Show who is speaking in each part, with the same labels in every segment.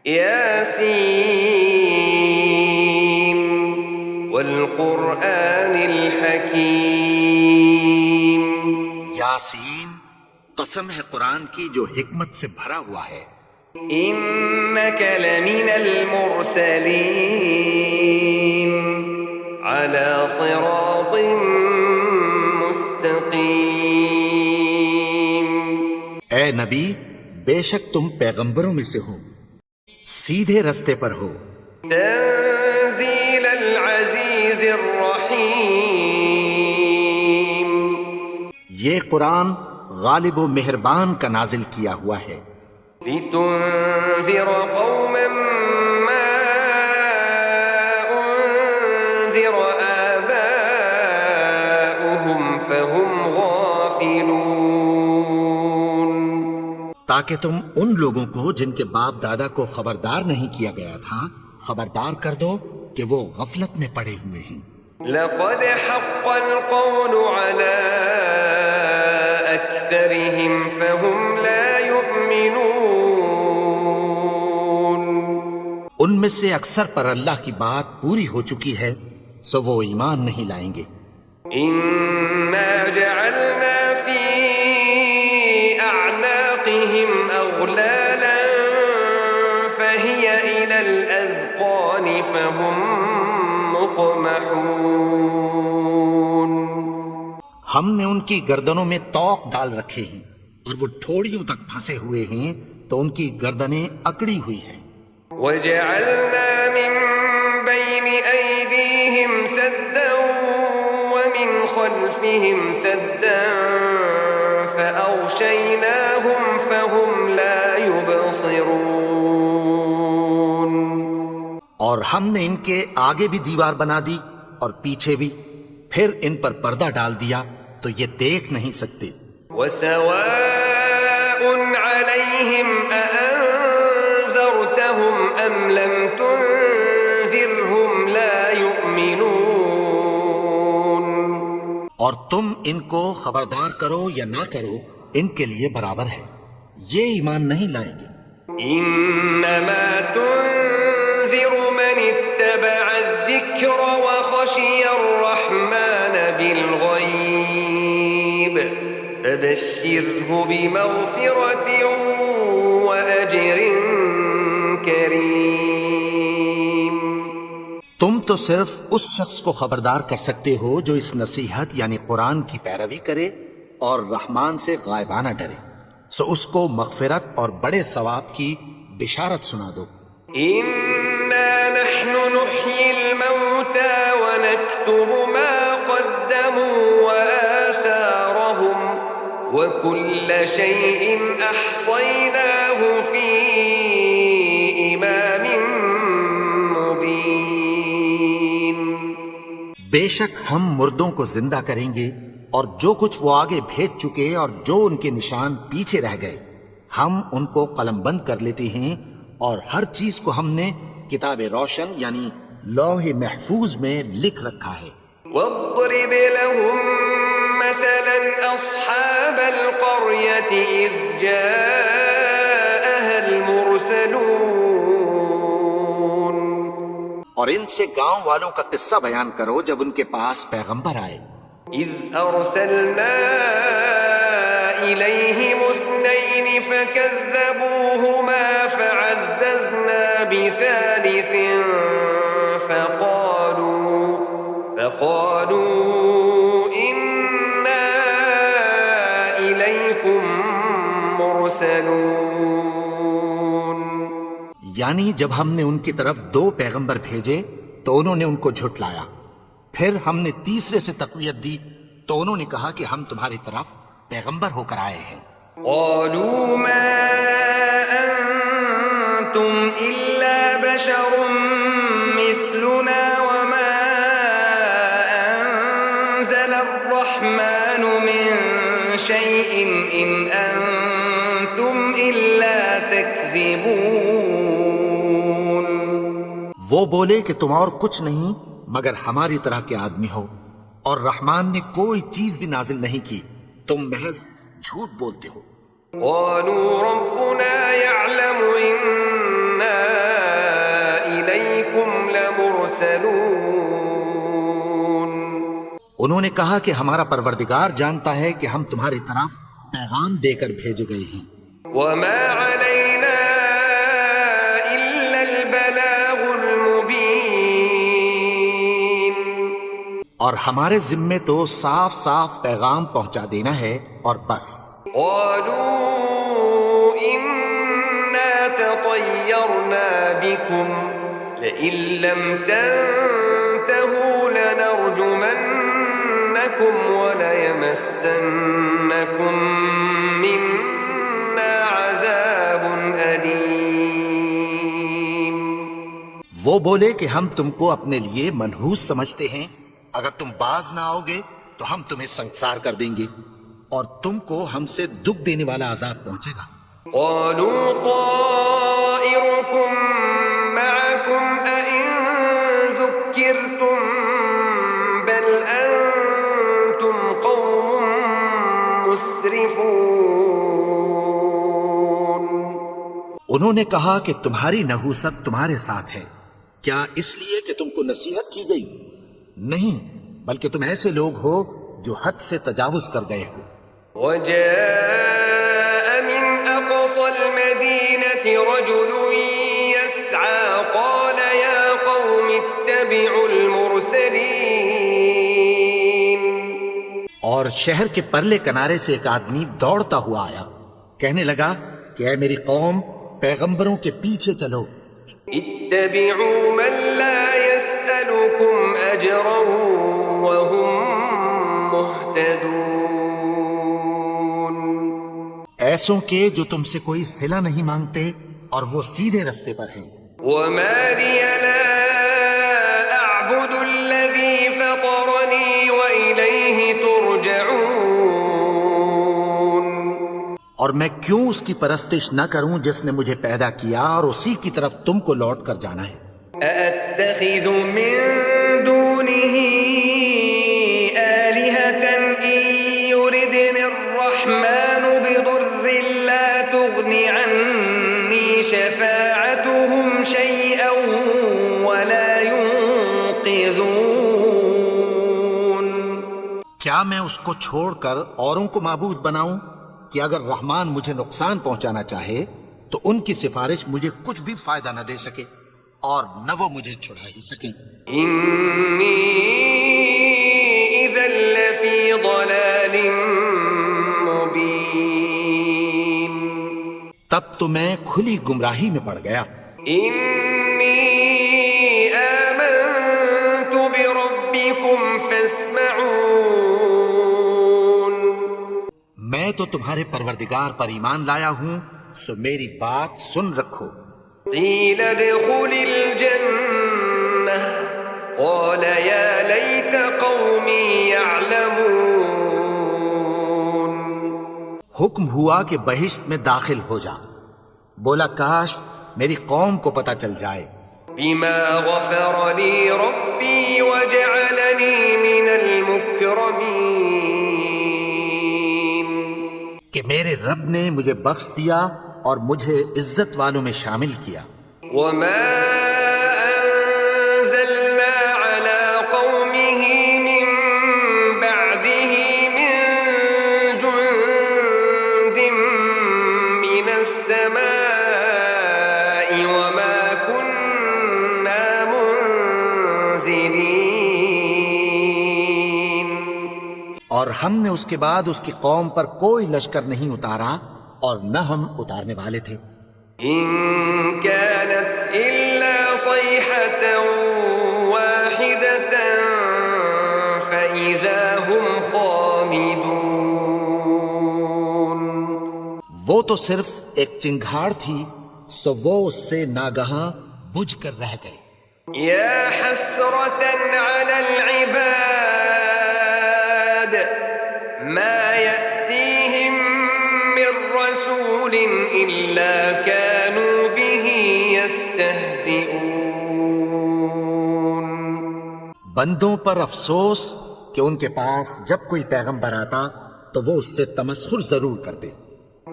Speaker 1: یاسین والقرآن الحکیم.
Speaker 2: یاسین، قسم ہے قرآن کی جو حکمت سے بھرا ہوا ہے.
Speaker 1: انک لمن المرسلین علی صراط مستقیم.
Speaker 2: اے نبی، بے شک تم پیغمبروں میں سے ہو، سیدھے رستے پر ہو.
Speaker 1: تنزیل العزیز الرحیم.
Speaker 2: یہ قرآن غالب و مہربان کا نازل کیا ہوا ہے.
Speaker 1: لتنذر قوما ما انذر آباؤهم فهم غافلون.
Speaker 2: تاکہ تم ان لوگوں کو جن کے باپ دادا کو خبردار نہیں کیا گیا تھا خبردار کر دو کہ وہ غفلت میں پڑے ہوئے ہیں.
Speaker 1: لقد حق القول على أكثرهم فهم لا يؤمنون.
Speaker 2: ان میں سے اکثر پر اللہ کی بات پوری ہو چکی ہے سو وہ ایمان نہیں لائیں گے.
Speaker 1: إنا جعلنا في أعناقهم أغلالا فهي إلى الأذقان فهم مقمحون.
Speaker 2: ہم نے ان کی گردنوں میں طوق ڈال رکھے ہیں اور وہ ٹھوڑیوں تک پھنسے ہوئے ہیں تو ان کی گردنیں اکڑی ہوئی ہیں.
Speaker 1: وجعلنا من بين أيديهم سدا ومن خلفهم سدا فأغشيناهم فهم لا يبصرون.
Speaker 2: اور ہم نے ان کے آگے بھی دیوار بنا دی اور پیچھے بھی، پھر ان پر پردہ ڈال دیا تو یہ دیکھ نہیں سکتے.
Speaker 1: وسواء عليهم أأنذرتهم أم لم تنذرهم لا يؤمنون.
Speaker 2: اور تم ان کو خبردار کرو یا نہ کرو ان کے لیے برابر ہے، یہ ایمان نہیں لائیں گے.
Speaker 1: انما تنذر من اتبع الذکر وخشی الرحمن بالغیب فبشره بمغفرة وأجر کریم.
Speaker 2: تم تو صرف اس شخص کو خبردار کر سکتے ہو جو اس نصیحت یعنی قرآن کی پیروی کرے اور رحمان سے غائبانہ ڈرے، سو اس کو مغفرت اور بڑے ثواب کی بشارت سنا دو.
Speaker 1: انا نحن نحيي الموتى ونكتب ما قدموا وآثارهم وكل شيء أحصيناه في إمام مبين.
Speaker 2: بے شک ہم مردوں کو زندہ کریں گے اور جو کچھ وہ آگے بھیج چکے اور جو ان کے نشان پیچھے رہ گئے ہم ان کو قلم بند کر لیتے ہیں اور ہر چیز کو ہم نے کتاب روشن یعنی لوح محفوظ میں لکھ رکھا ہے.
Speaker 1: واضرب لهم مثلا أصحاب القرية إذ جاءها المرسلون.
Speaker 2: اور ان سے گاؤں والوں کا قصہ بیان کرو جب ان کے پاس پیغمبر آئے.
Speaker 1: إذ أرسلنا إليهم اثنين فكذبوهما فعززنا بثالث فقالوا إنا إليكم مرسلون.
Speaker 2: یعنی جب ہم نے ان کی طرف 2 پیغمبر بھیجے تو انہوں نے ان کو جھٹلایا، پھر ہم نے تیسرے سے تقویت دی تو انہوں نے کہا کہ ہم تمہاری طرف پیغمبر ہو کر آئے ہیں.
Speaker 1: قالوا ما أنتم إلا بشر مثلنا وما أنزل الرحمن من شيء إن أنتم إلا تكذبون.
Speaker 2: وہ بولے کہ تم اور کچھ نہیں مگر ہماری طرح کے آدمی ہو، اور رحمان نے کوئی چیز بھی نازل نہیں کی، تم محض جھوٹ بولتے ہو.
Speaker 1: قالوا ربنا يعلم إنا المرسلون
Speaker 2: انہوں نے کہا کہ ہمارا پروردگار جانتا ہے کہ ہم تمہاری طرف پیغام دے کر بھیجے گئے ہیں،
Speaker 1: وما علينا إلا البلاغ المبين
Speaker 2: اور ہمارے ذمے تو صاف صاف پیغام پہنچا دینا ہے اور بس۔
Speaker 1: قالوا إنا تطيرنا بكم لئن لم تنتهوا لنرجمنكم وليمسنكم منا عذاب أليم۔
Speaker 2: وہ بولے کہ ہم تم کو اپنے لیے منحوس سمجھتے ہیں، اگر تم باز نہ آؤ گے تو ہم تمہیں سنسار کر دیں گے اور تم کو ہم سے دکھ دینے والا عذاب پہنچے گا۔
Speaker 1: قالوا طائركم معكم أئن ذكرتم بل أنتم قوم مسرفون۔
Speaker 2: انہوں نے کہا کہ تمہاری نحوست تمہارے ساتھ ہے، کیا اس لیے کہ تم کو نصیحت کی گئی؟ نہیں، بلکہ تم ایسے لوگ ہو جو حد سے تجاوز کر گئے ہو۔
Speaker 1: وجاء من أقصى المدينة رجل يسعى قال يا قوم اتبعوا المرسلين۔
Speaker 2: اور شہر کے پرلے کنارے سے ایک آدمی دوڑتا ہوا آیا، کہنے لگا کہ اے میری قوم، پیغمبروں کے پیچھے چلو۔
Speaker 1: اتبعوا من لا يسألكم أجرا وهم مهتدون۔
Speaker 2: ایسوں کے جو تم سے کوئی صلہ نہیں مانگتے اور وہ سیدھے رستے پر ہیں۔
Speaker 1: وما لي لا أعبد الذي فطرني وإليه ترجعون۔
Speaker 2: اور میں کیوں اس کی پرستش نہ کروں جس نے مجھے پیدا کیا اور اسی کی طرف تم کو لوٹ کر جانا ہے۔
Speaker 1: أأتخذ من دونه آلهة إن يردني الرحمن بضر لا تغن عني شفاعتهم شيئا ولا ينقذون۔
Speaker 2: کیا میں اس کو چھوڑ کر اوروں کو معبود بناؤں کہ اگر رحمان مجھے نقصان پہنچانا چاہے تو ان کی سفارش مجھے کچھ بھی فائدہ نہ دے سکے اور نہ وہ مجھے چھڑا ہی سکیں۔
Speaker 1: إني إذا لفي ضلال مبين۔
Speaker 2: تب تو میں کھلی گمراہی میں پڑ گیا۔
Speaker 1: إني آمنت بربكم فاسمعون۔
Speaker 2: میں تو تمہارے پروردگار پر ایمان لایا ہوں، سو میری بات سن رکھو۔
Speaker 1: قيل ادخل الجنة قال يا ليت قومي يعلمون۔
Speaker 2: حکم ہوا کہ بہشت میں داخل ہو جا، بولا کاش میری قوم کو پتہ چل جائے۔
Speaker 1: بما غفر لي ربي وجعلني من المكرمين۔
Speaker 2: کہ میرے رب نے مجھے بخش دیا اور مجھے عزت والوں میں شامل کیا۔
Speaker 1: وما أنزلنا على قومه من بعده من جند من السماء وما كنا منزلين۔
Speaker 2: اور ہم نے اس کے بعد اس کی قوم پر کوئی لشکر نہیں اتارا اور نہ ہم اتارنے والے تھے۔
Speaker 1: إن كانت إلا صيحة واحدة فإذا هم خامدون۔
Speaker 2: وہ تو صرف ایک چنگھاڑ تھی، سو وہ اس سے ناگہاں بجھ کر رہ گئے۔
Speaker 1: يا حسرة على العباد ما يأتيهم من رسول إلا كانوا به يستهزئون۔
Speaker 2: بندوں پر افسوس کہ ان کے پاس جب کوئی پیغمبر آتا تو وہ اس سے تمسخر ضرور کرتے۔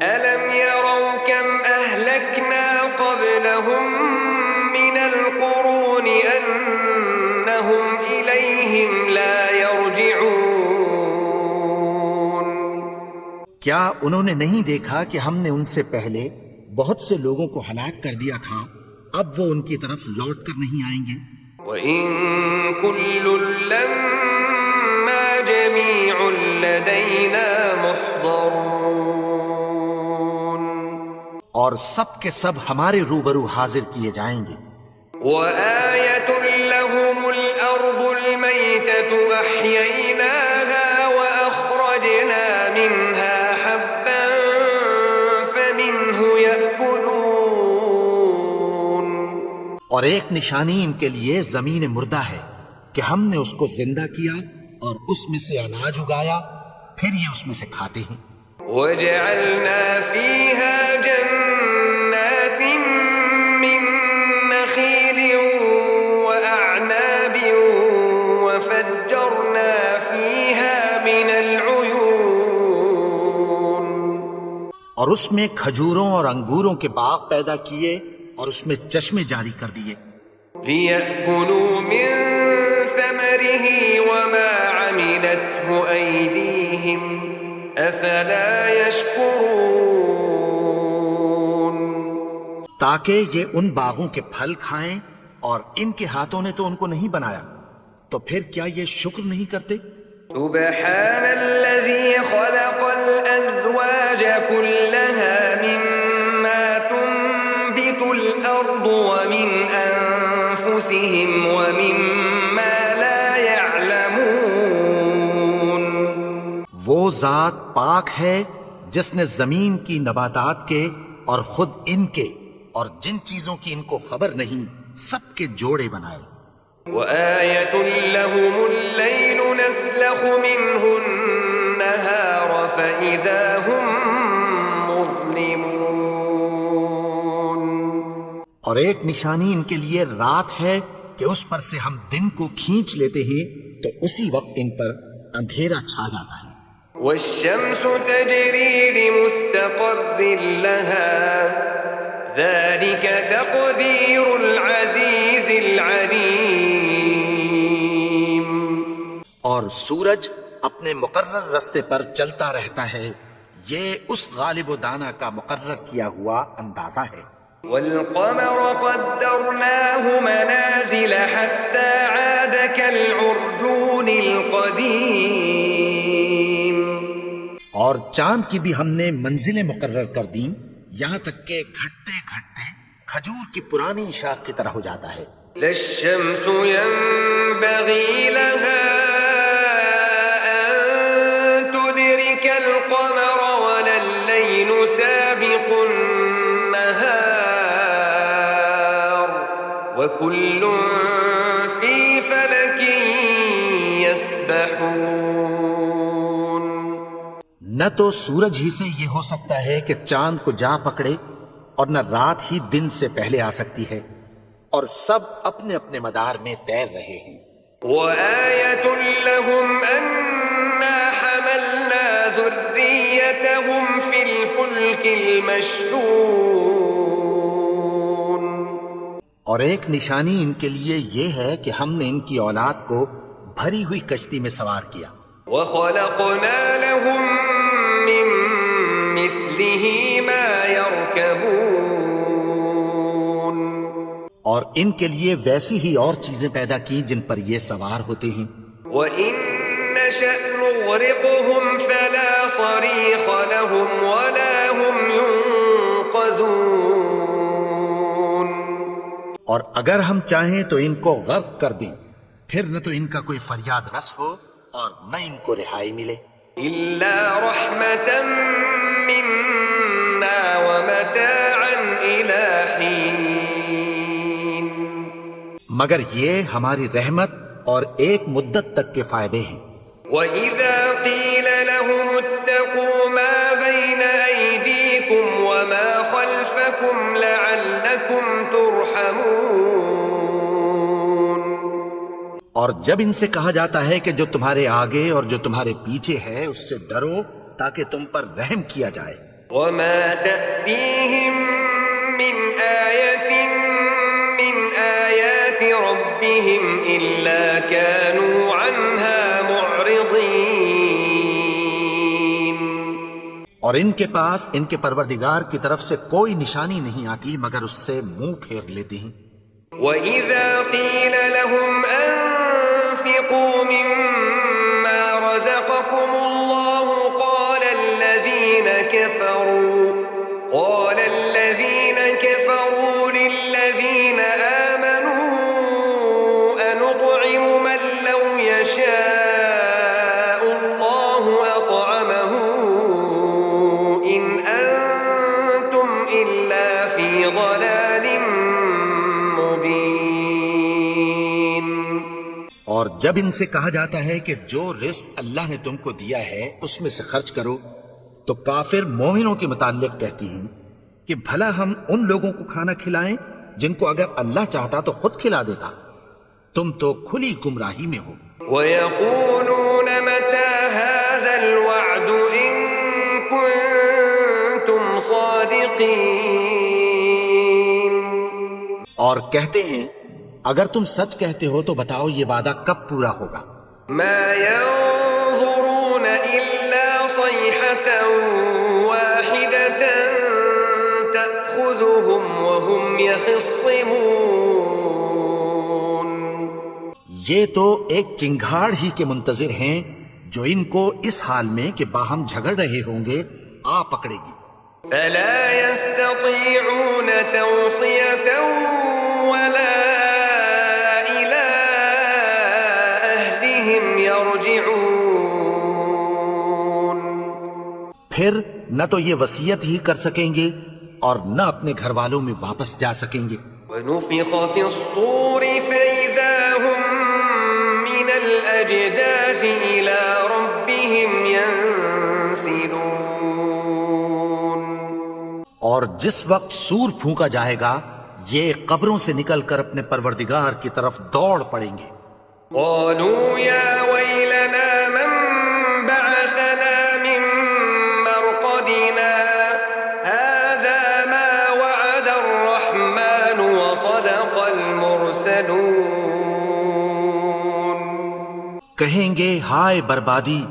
Speaker 1: ألم يروا كم أهلكنا قبلهم من القرون
Speaker 2: کیا انہوں نے نہیں دیکھا کہ ہم نے ان سے پہلے بہت سے لوگوں کو ہلاک کر دیا تھا، اب وہ ان کی طرف لوٹ کر نہیں آئیں گے؟
Speaker 1: وَإِن كُلٌّ لَّمَّا جَمِيعٌ لَّدَيْنَا مُحْضَرُونَ،
Speaker 2: اور سب کے سب ہمارے روبرو حاضر کیے جائیں گے۔
Speaker 1: وَآيَةٌ لَّهُمُ الْأَرْضُ الْمَيْتَةُ أَحْيَيْنَاهَا وَأَخْرَجْنَا مِنْهَا حَبًّا فَمِنْهُ يَأْكُلُونَ،
Speaker 2: اور ایک نشانی ان کے لیے زمین مردہ ہے کہ ہم نے اس کو زندہ کیا اور اس میں سے اناج اگایا، پھر یہ اس میں سے کھاتے ہیں۔
Speaker 1: وَجَعَلْنَا فِيهَا جَنَّاتٍ مِّن نَّخِيلٍ وَأَعْنَابٍ وَفَجَّرْنَا فِيهَا مِنَ الْعُيُونِ،
Speaker 2: اور اس میں کھجوروں اور انگوروں کے باغ پیدا کیے اور اس میں چشمے جاری کر دیے،
Speaker 1: لِيَأْكُلُوا مِن ثَمَرِهِ وَمَا عَمِلَتْهُ أَيْدِيهِمْ أَفَلَا يَشْكُرُونَ،
Speaker 2: تاکہ یہ ان باغوں کے پھل کھائیں، اور ان کے ہاتھوں نے تو ان کو نہیں بنایا، تو پھر کیا یہ شکر نہیں کرتے؟
Speaker 1: سبحان الذي خلق الأزواج كلها مما تنبت الأرض ومن أنفسهم ومما لا يعلمون،
Speaker 2: وہ ذات پاک ہے جس نے زمین کی نباتات کے اور خود ان کے اور جن چیزوں کی ان کو خبر نہیں سب کے جوڑے بنائے۔
Speaker 1: وآية لهم الليل نسلخ منه النهار فإذا هم مظلمون،
Speaker 2: اور ایک نشانی ان کے لیے رات ہے کہ اس پر سے ہم دن کو کھینچ لیتے ہیں تو اسی وقت ان پر اندھیرا چھا جاتا ہے۔
Speaker 1: والشمس تجري لمستقر لها ذلك تقدير العزيز العليم،
Speaker 2: اور سورج اپنے مقرر رستے پر چلتا رہتا ہے، یہ اس غالب و دانا کا مقرر کیا ہوا اندازہ ہے۔
Speaker 1: والقمر قدرناه منازل حتى عاد كالعرجون القديم،
Speaker 2: اور چاند کی بھی ہم نے منزلیں مقرر کر دیں، یہاں تک کہ گھٹتے گھٹتے کھجور کی پرانی شاخ کی طرح ہو جاتا ہے۔
Speaker 1: لا الشمس ينبغي لها أن تدرك القمر ولا الليل سابق النهار وكل في فلك يسبحون،
Speaker 2: نہ تو سورج ہی سے یہ ہو سکتا ہے کہ چاند کو جا پکڑے، اور نہ رات ہی دن سے پہلے آ سکتی ہے، اور سب اپنے اپنے مدار میں تیر رہے ہیں۔
Speaker 1: وآية لهم أنا حملنا ذريتهم في الفلك المشحون،
Speaker 2: اور ایک نشانی ان کے لیے یہ ہے کہ ہم نے ان کی اولاد کو بھری ہوئی کشتی میں سوار کیا۔
Speaker 1: وخلقنا لهم من مثله ما يركبون،
Speaker 2: اور ان کے لیے ویسی ہی اور چیزیں پیدا کی جن پر یہ سوار ہوتے ہیں۔
Speaker 1: وإن نشأ نغرقهم فلا صريخ لهم ولا هم ينقذون،
Speaker 2: اور اگر ہم چاہیں تو ان کو غرق کر دیں، پھر نہ تو ان کا کوئی فریاد رس ہو اور نہ ان کو رہائی ملے۔
Speaker 1: إلا رحمة منا ومتاعا إلى حين،
Speaker 2: مگر یہ ہماری رحمت اور ایک مدت تک کے فائدے ہیں۔
Speaker 1: وإذا قيل لهم اتقوا ما بين أيديكم وما خلفكم لعلكم ترحمون،
Speaker 2: اور جب ان سے کہا جاتا ہے کہ جو تمہارے آگے اور جو تمہارے پیچھے ہے اس سے ڈرو تاکہ تم پر رحم کیا جائے۔
Speaker 1: وما تأتيهم من آية من آيات ربهم إلا كانوا عنها معرضين،
Speaker 2: اور ان کے پاس ان کے پروردگار کی طرف سے کوئی نشانی نہیں آتی مگر اس سے منہ پھیر لیتے ہیں۔
Speaker 1: وَإِذَا قِيلَ لَهُمْ أَنفِقُوا مِمَّا رَزَقَكُمُ اللَّهُ قَالَ الَّذِينَ كَفَرُوا لِلَّذِينَ آمَنُوا أَنُطْعِمُ مَن لَّوْ يَشَاءُ اللَّهُ أَطْعَمَهُ إِنْ أَنتُمْ إِلَّا فِي ضَلَالٍ مُّبِينٍ۔
Speaker 2: اور جب ان سے کہا جاتا ہے کہ جو رزق اللہ نے تم کو دیا ہے اس میں سے خرچ کرو، تو کافر مومنوں کے متعلق کہتی ہیں کہ بھلا ہم ان لوگوں کو کھانا کھلائیں جن کو اگر اللہ چاہتا تو خود کھلا دیتا، تم تو کھلی گمراہی میں ہو۔
Speaker 1: وَيَقُولُونَ مَتَى هَذَا الْوَعْدُ إِن كُنتُمْ صَادِقِينَ۔
Speaker 2: اور کہتے ہیں اگر تم سچ کہتے ہو تو بتاؤ یہ وعدہ کب پورا ہوگا؟
Speaker 1: مَا يَنظُرُونَ إِلَّا صَيْحَةً وَاحِدَةً تَأْخُذُهُمْ وَهُمْ يَخِصِّمُونَ۔
Speaker 2: یہ تو ایک چنگھاڑ ہی کے منتظر ہیں جو ان کو اس حال میں کہ باہم جھگڑ رہے ہوں گے آ پکڑے گی۔
Speaker 1: فَلَا يَسْتَطِيعُونَ تَوْصِيَةً وَلَا إِلَىٰ أَهْلِهِمْ يَرْجِعُونَ۔
Speaker 2: پھر نہ تو یہ وصیت ہی کر سکیں گے اور نہ اپنے گھر والوں میں واپس جا سکیں گے۔
Speaker 1: وَنُفِخَ فِي الصُّورِ فَإِذَا هُم مِّنَ الْأَجْدَاثِ إِلَىٰ رَبِّهِمْ يَنسِلُونَ۔
Speaker 2: اور جس وقت سور پھونکا جائے گا یہ قبروں سے نکل کر اپنے پروردگار کی طرف دوڑ پڑیں گے۔
Speaker 1: قَالُوا يَا وَيْلَنَا مَن بَعَثَنَا مِن مَّرْقَدِنَا هَٰذَا مَا وَعَدَ الرَّحْمَٰنُ وَصَدَقَ الْمُرْسَلُونَ۔
Speaker 2: کہیں گے ہائے بربادی،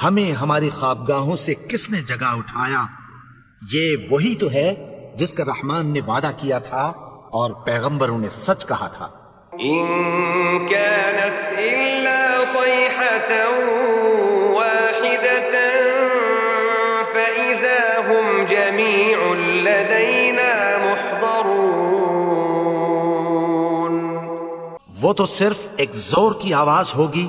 Speaker 2: ہمیں ہماری خوابگاہوں سے کس نے جگا اٹھایا؟ یہ وہی تو ہے جس کا رحمان نے وعدہ کیا تھا اور پیغمبروں نے سچ کہا تھا۔
Speaker 1: إِن كَانَتْ إِلَّا صَيْحَةً وَاحِدَةً فَإِذَا هُمْ جَمِيعٌ لَدَيْنَا مُحْضَرُونَ۔
Speaker 2: وہ تو صرف ایک زور کی آواز ہوگی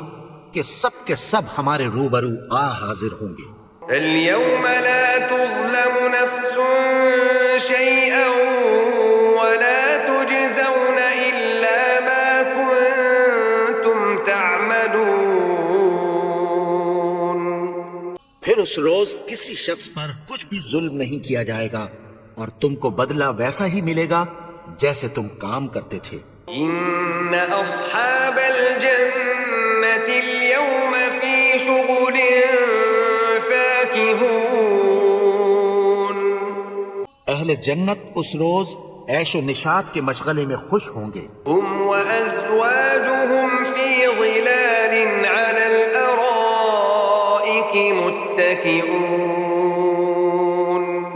Speaker 2: کہ سب کے سب ہمارے روبرو آ حاضر ہوں گے۔
Speaker 1: فَالْيَوْمَ لَا تُظْلَمُ نَفْسٌ شَيْئًا وَلَا تُجْزَوْنَ إِلَّا مَا كُنتُمْ تَعْمَلُونَ۔
Speaker 2: پھر اس روز کسی شخص پر کچھ بھی ظلم نہیں کیا جائے گا اور تم کو بدلہ ویسا ہی ملے گا جیسے تم کام کرتے تھے۔
Speaker 1: إِنَّ أَصْحَابَ الْجَنَّةِ الْيَوْمَ فِي شُغُلٍ فَاكِهُونَ۔
Speaker 2: اہل جنت اس روز عیش و نشاط کے مشغلے میں خوش ہوں گے۔
Speaker 1: هُمْ وَأَزْوَاجُهُمْ فِي ظِلَالٍ عَلَى الْأَرَائِكِ مُتَّكِئُونَ۔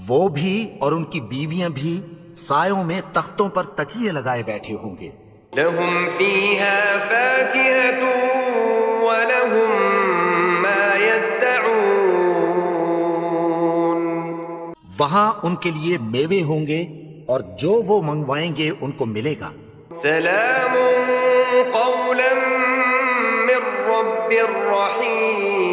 Speaker 2: وہ بھی اور ان کی بیویاں بھی سایوں میں تختوں پر تکیے لگائے بیٹھے ہوں گے۔
Speaker 1: لَهُمْ فِيهَا فَاكِهَةٌ وَلَهُم مَّا يَدَّعُونَ۔
Speaker 2: وہاں ان کے لیے میوے ہوں گے اور جو وہ منگوائیں گے ان کو ملے گا۔
Speaker 1: سلام قولا من رب رحیم۔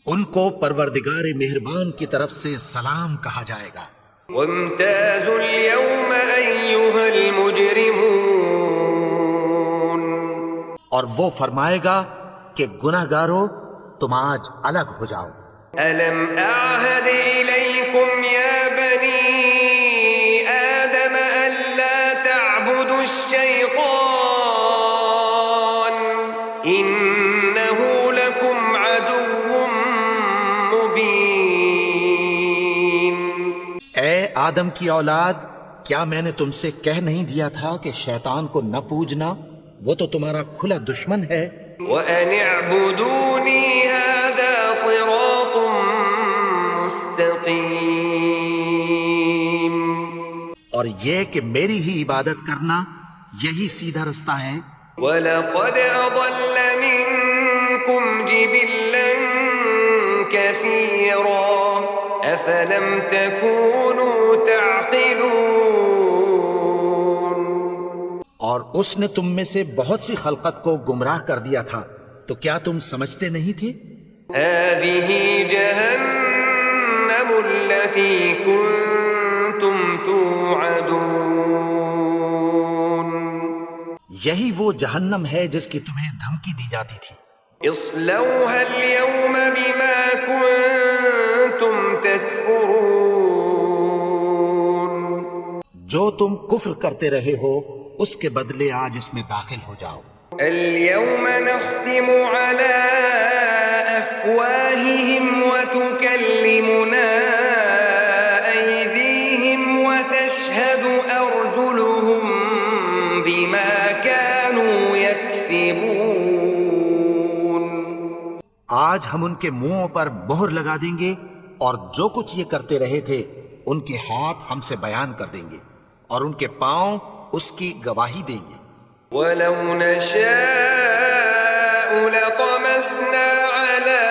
Speaker 2: ان کو پروردگار مہربان کی طرف سے سلام کہا جائے گا۔
Speaker 1: وامتازوا اليوم أيها المجرمون۔
Speaker 2: اور وہ فرمائے گا کہ گناہگارو تم آج الگ ہو جاؤ۔
Speaker 1: ألم أعهد إليكم يا بني آدم ألا تعبدوا الشيطان إنه لكم عدو مبين۔
Speaker 2: اے آدم کی اولاد، کیا میں نے تم سے کہہ نہیں دیا تھا کہ شیطان کو نہ پوجنا، وہ تو تمہارا کھلا دشمن ہے۔
Speaker 1: وَأَنِ اعْبُدُونِي هَذَا صراط مستقیم.
Speaker 2: اور یہ کہ میری ہی عبادت کرنا یہی سیدھا رستہ ہے.
Speaker 1: وَلَقَدْ أَضَلَّ مِنكُمْ جِبِلًّا كَثِيرًا أَفَلَمْ تَكُونُوا تَعْقِلُونَ.
Speaker 2: اور اس نے تم میں سے بہت سی خلقت کو گمراہ کر دیا تھا، تو کیا تم سمجھتے نہیں تھے؟
Speaker 1: هَذِهِ جَهَنَّمُ الَّتِي كُنتُمْ تُوعَدُونَ.
Speaker 2: یہی وہ جہنم ہے جس کی تمہیں دھمکی دی جاتی تھی.
Speaker 1: اصلوها اليوم بما كنتم تكفرون.
Speaker 2: جو تم کفر کرتے رہے ہو اس کے بدلے آج اس میں داخل ہو جاؤ.
Speaker 1: اليوم نختم على أفواههم وتكلمنا أيديهم وتشهد أرجلهم بما كانوا يكسبون.
Speaker 2: آج ہم ان کے منہوں پر مہر لگا دیں گے اور جو کچھ یہ کرتے رہے تھے ان کے ہاتھ ہم سے بیان کر دیں گے اور ان کے پاؤں اس کی گواہی دیں گے.
Speaker 1: ولو نشاء لطمسنا على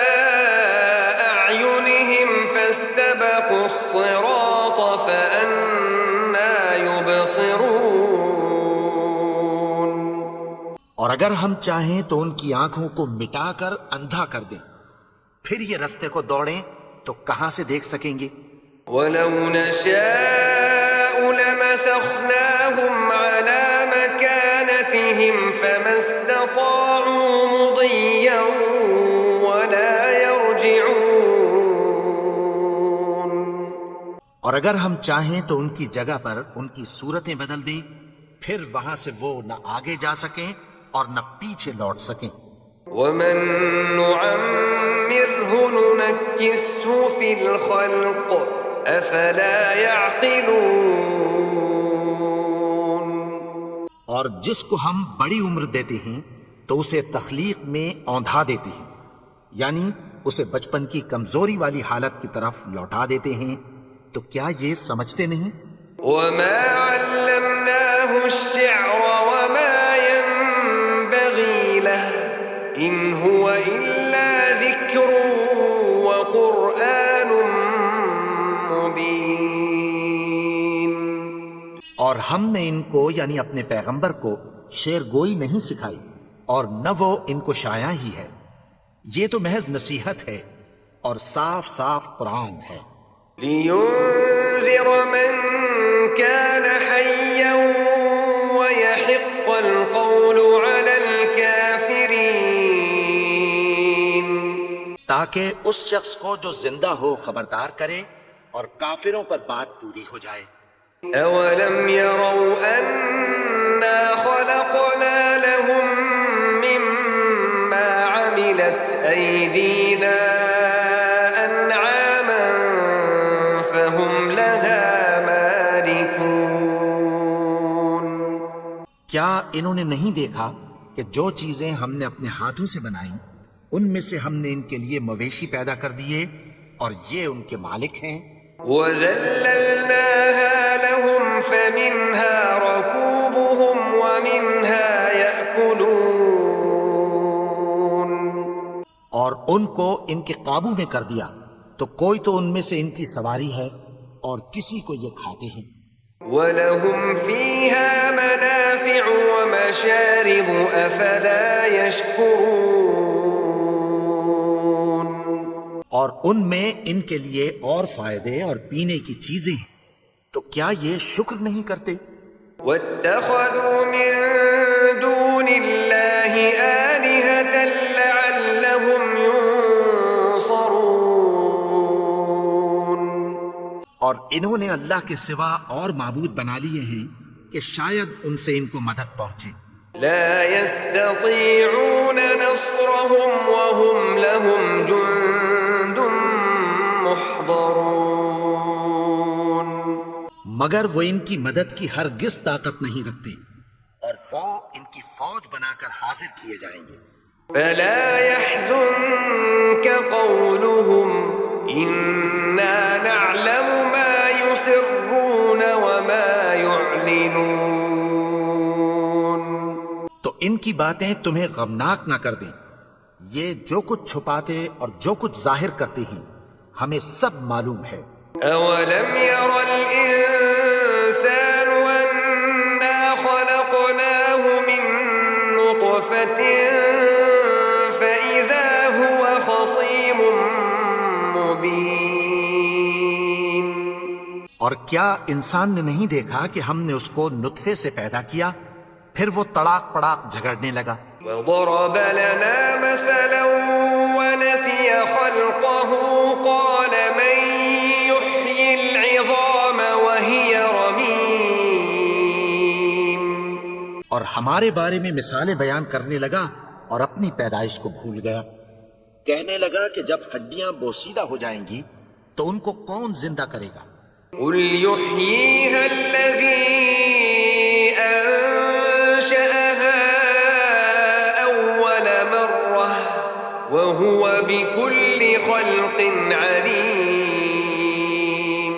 Speaker 1: أعينهم فاستبقوا الصراط فأنى يبصرون.
Speaker 2: اور اگر ہم چاہیں تو ان کی آنکھوں کو مٹا کر اندھا کر دیں، پھر یہ رستے کو دوڑیں تو کہاں سے دیکھ سکیں گے.
Speaker 1: ولو نشاء لمسخناهم على مكانتهم فما استطاعوا مضيا ولا يرجعون.
Speaker 2: اور اگر ہم چاہیں تو ان کی جگہ پر ان کی صورتیں بدل دیں، پھر وہاں سے وہ نہ آگے جا سکیں اور نہ پیچھے لوٹ سکیں.
Speaker 1: ومن نعمره ننكسه في الخلق افلا يعقلون.
Speaker 2: اور جس کو ہم بڑی عمر دیتے ہیں تو اسے تخلیق میں اوندھا دیتے ہیں، یعنی اسے بچپن کی کمزوری والی حالت کی طرف لوٹا دیتے ہیں. تو کیا یہ سمجھتے نہیں؟
Speaker 1: وما علمناه الشعر وما ينبغي له ان هو الا ذكر وقرآن مبين.
Speaker 2: اور ہم نے ان کو یعنی اپنے پیغمبر کو شعر گوئی نہیں سکھائی اور نہ وہ ان کو شاعر ہی ہے، یہ تو محض نصیحت ہے اور صاف صاف قرآن ہے.
Speaker 1: لينذر من كان حيا ويحق القول على الكافرين.
Speaker 2: تاکہ اس شخص کو جو زندہ ہو خبردار کرے اور کافروں پر بات پوری ہو جائے.
Speaker 1: أولم يروا أنا خلقنا لهم مما عملت أيدينا أنعاما فهم لها مالكون.
Speaker 2: کیا انہوں نے نہیں دیکھا کہ جو چیزیں ہم نے اپنے ہاتھوں سے بنائیں ان میں سے ہم نے ان کے لیے مویشی پیدا کر دیے اور یہ ان کے مالک ہیں.
Speaker 1: وَذَلَّلْنَاهَا لَهُمْ فَمِنْهَا رَكُوبُهُمْ وَمِنْهَا يَأْكُلُونَ.
Speaker 2: اور ان کو ان کے قابو میں کر دیا تو کوئی تو ان میں سے ان کی سواری ہے اور کسی کو یہ کھاتے ہیں.
Speaker 1: وَلَهُمْ فِيهَا مَنَافِعُ وَمَشَارِبُ أَفَلَا يَشْكُرُونَ.
Speaker 2: اور ان میں ان کے لیے اور فائدے اور پینے کی چیزیں ہیں، تو کیا یہ شکر نہیں کرتے؟
Speaker 1: وَاتَّخَذُوا مِن دُونِ اللَّهِ آلِهَةً لَعَلَّهُمْ يُنصَرُونَ.
Speaker 2: اور انہوں نے اللہ کے سوا اور معبود بنا لیے ہیں کہ شاید ان سے ان کو مدد پہنچے.
Speaker 1: لا يستطيعون نصرهم وهم لهم جند محضرون.
Speaker 2: مگر وہ ان کی مدد کی ہرگز طاقت نہیں رکھتے اور وہ ان کی فوج بنا کر حاضر کیے جائیں گے.
Speaker 1: فلا يحزنك قولهم إنا نعلم ما يسرون وما يعلنون.
Speaker 2: تو ان کی باتیں تمہیں غمناک نہ کر دیں. یہ جو کچھ چھپاتے اور جو کچھ ظاہر کرتے ہیں ہمیں سب معلوم ہے.
Speaker 1: أولم ير الإنسان أنا خلقناه من نطفة فإذا هو خصيم مبين.
Speaker 2: اور کیا انسان نے نہیں دیکھا کہ ہم نے اس کو نطفے سے پیدا کیا پھر وہ تڑاک پڑاک جھگڑنے لگا.
Speaker 1: وضرب لنا مثلا ونسي خلقه قال من يحيي العظام وهي رميم.
Speaker 2: اور ہمارے بارے میں مثالیں بیان کرنے لگا اور اپنی پیدائش کو بھول گیا. کہنے لگا کہ جب ہڈیاں بوسیدہ ہو جائیں گی تو ان کو کون زندہ کرے گا؟
Speaker 1: قل يحييها الذي أنشأها أول مرة وهو بكل خلق عليم.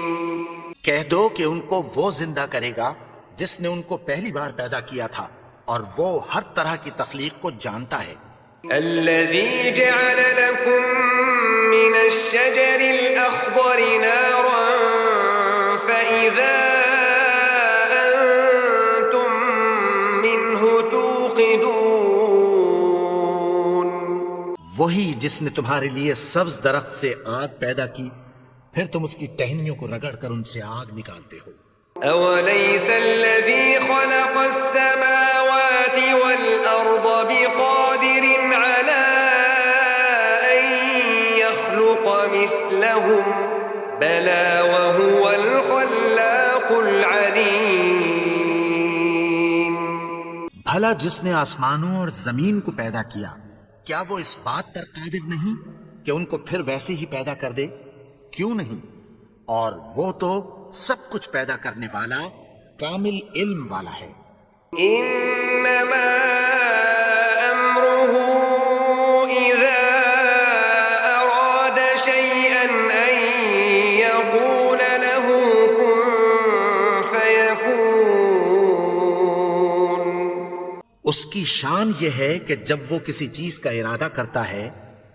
Speaker 2: کہہ دو کہ ان کو وہ زندہ کرے گا جس نے ان کو پہلی بار پیدا کیا تھا اور وہ ہر طرح کی تخلیق کو جانتا ہے.
Speaker 1: الذي جعل لكم من الشجر الأخضر نارا فإذا أنتم منه توقدون.
Speaker 2: وہی جس نے تمہارے لیے سبز درخت سے آگ پیدا کی پھر تم اس کی ٹہنیوں کو رگڑ کر ان سے آگ نکالتے ہو.
Speaker 1: أوليس الذي خلق السماوات والأرض بقادر على أن يخلق مثلهم بلى وهو الخلاق العليم.
Speaker 2: بھلا جس نے آسمانوں اور زمین کو پیدا کیا کیا وہ اس بات پر قادر نہیں کہ ان کو پھر ویسے ہی پیدا کر دے؟ کیوں نہیں؟ اور وہ تو سب کچھ پیدا کرنے والا کامل علم والا ہے.
Speaker 1: إنما أمره إذا أراد شيئا أن يقول له كن فيكون.
Speaker 2: اس کی شان یہ ہے کہ جب وہ کسی چیز کا ارادہ کرتا ہے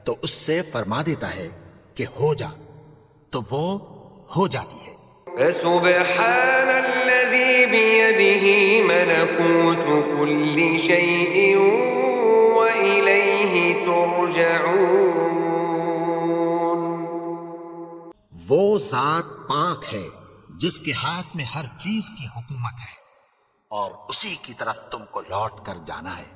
Speaker 2: تو اس سے فرما دیتا ہے کہ ہو جا تو وہ ہو جاتی ہے.
Speaker 1: فسبحان الذي بيده ملكوت كل شيء وإليه ترجعون.
Speaker 2: وہ ذات پاک ہے جس کے ہاتھ میں ہر چیز کی حکومت ہے اور اسی کی طرف تم کو لوٹ کر جانا ہے.